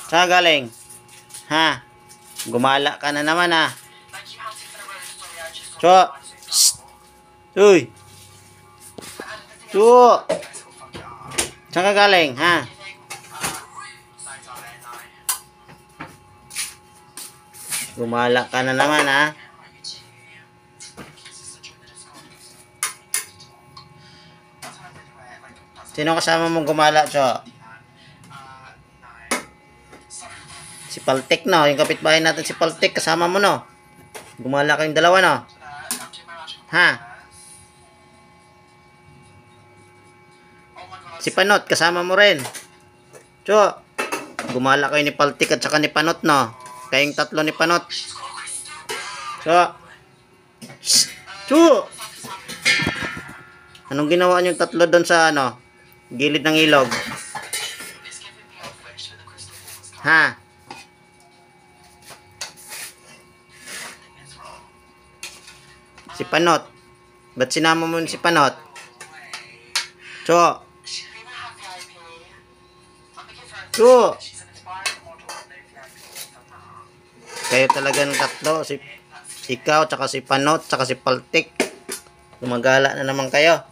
Saan galing? Ha? Gumala ka na naman ha. Cho. Uy. Cho. Saan ka galing? Ha? Gumala ka na naman ha. Sino kasama mong gumala, Cho? Si Paltik, no? Yung kapitbahay natin si Paltik, kasama mo, no? Gumala kayong dalawa, no? Ha? Si Panot, kasama mo rin. Cho, gumala kayo ni Paltik at saka ni Panot, no? Kayong tatlo ni Panot. Cho. Cho! Anong ginawa niyong tatlo doon sa, ano? Gilid ng ilog? Ha? Si Panot. Ba't sinama mo si Panot? Cho. Cho. Kayo talaga ng tatlo. Ikaw, tsaka si Panot, tsaka si Paltik. Gumagala na naman kayo.